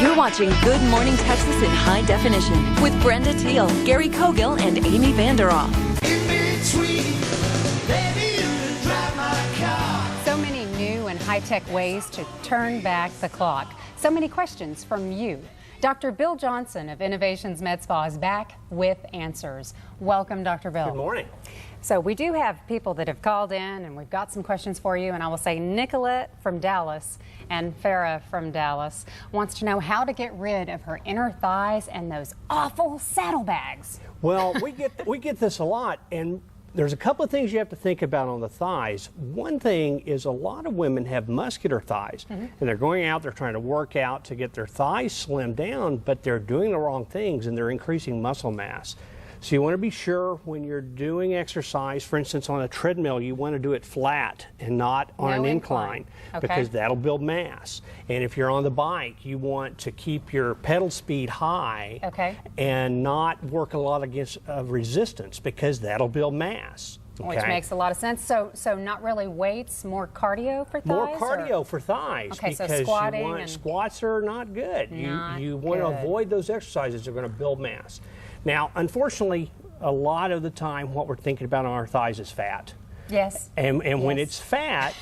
You're watching Good Morning Texas in high definition with Brenda Teal, Gary Cogill, and Amy Vanderoff. So many new and high-tech ways to turn back the clock. So many questions from you. Dr. Bill Johnson of Innovations Medspa is back with answers. Welcome, Dr. Bill. Good morning. So we do have people that have called in, and we've got some questions for you. And I will say Nicolette from Dallas and Farah from Dallas wants to know how to get rid of her inner thighs and those awful saddlebags. Well, we get this a lot, and there's a couple of things you have to think about on the thighs. One thing is a lot of women have muscular thighs, and they're going out, they're trying to work out to get their thighs slimmed down, but they're doing the wrong things and they're increasing muscle mass. So you want to be sure when you're doing exercise, for instance, on a treadmill, you want to do it flat and not on an incline. Because that'll build mass. And if you're on the bike, you want to keep your pedal speed high and not work a lot against resistance, because that'll build mass. Which makes a lot of sense. So not really weights, more cardio for thighs? More cardio for thighs. Okay, so because squatting squats are not good. You want to avoid those exercises that are going to build mass. Now, unfortunately, a lot of the time what we're thinking about on our thighs is fat. Yes. And when it's fat,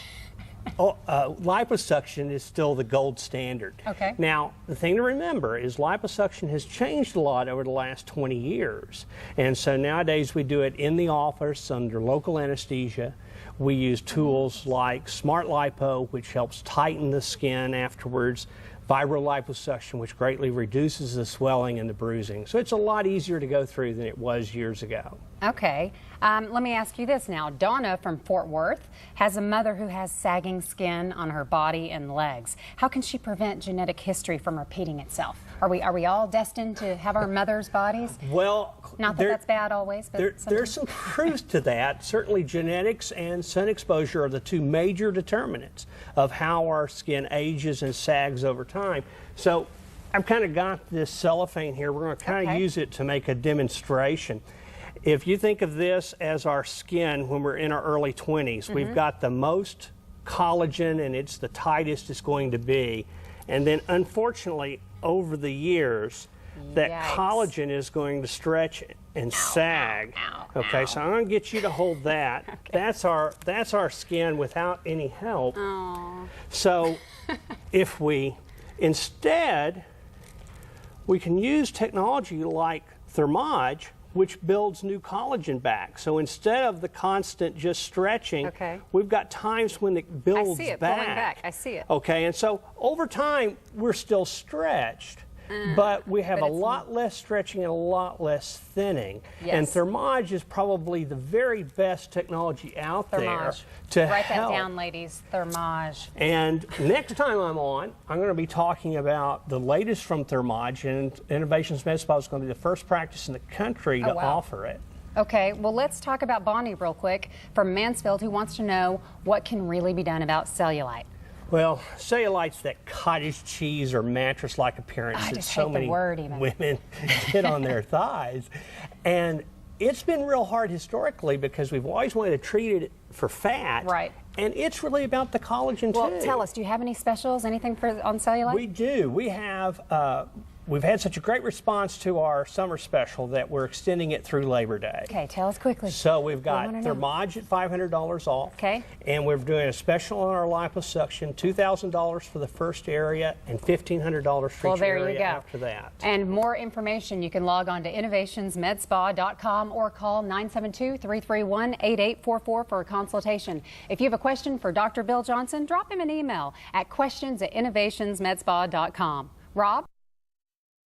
liposuction is still the gold standard. Okay. Now, the thing to remember is liposuction has changed a lot over the last 20 years. And so nowadays we do it in the office under local anesthesia. We use tools like Smart Lipo, which helps tighten the skin afterwards. Liposuction, which greatly reduces the swelling and the bruising. So it's a lot easier to go through than it was years ago. Okay. Let me ask you this now. Donna from Fort Worth has a mother who has sagging skin on her body and legs. How can she prevent genetic history from repeating itself? Are we all destined to have our mother's bodies? Well, not that that's bad always, but there's some truth to that. Certainly genetics and sun exposure are the two major determinants of how our skin ages and sags over time. So I've kind of got this cellophane here. We're going to kind of use it to make a demonstration. If you think of this as our skin when we're in our early 20s, we've got the most collagen and it's the tightest it's going to be. And then unfortunately, over the years, that collagen is going to stretch and sag. So I'm going to get you to hold that. That's our skin without any help. So if we instead, we can use technology like Thermage, which builds new collagen back. So instead of the constant just stretching, we've got times when it builds pulling back. I see it. Okay, and so over time, we're still stretched, but we have a lot less stretching and a lot less thinning. And Thermage is probably the very best technology out there to Write help. that down, ladies. Thermage. And next time I'm on, I'm going to be talking about the latest from Thermage, and Innovations Medspa is going to be the first practice in the country to offer it. Okay, well, let's talk about Bonnie real quick from Mansfield, who wants to know what can really be done about cellulite. Well, cellulite's that cottage cheese or mattress-like appearance that so many women get on their thighs. And it's been real hard historically because we've always wanted to treat it for fat. And it's really about the collagen too. Well, tell us, do you have any specials, anything on cellulite? We do. We have, we've had such a great response to our summer special that we're extending it through Labor Day. Okay, tell us quickly. So we've got Thermage at $500 off. Okay. And we're doing a special on our liposuction, $2,000 for the first area and $1,500 for each area after that. And more information, you can log on to innovationsmedspa.com or call 972-331-8844 for a consultation. If you have a question for Dr. Bill Johnson, drop him an email at questions@innovationsmedspa.com. Rob?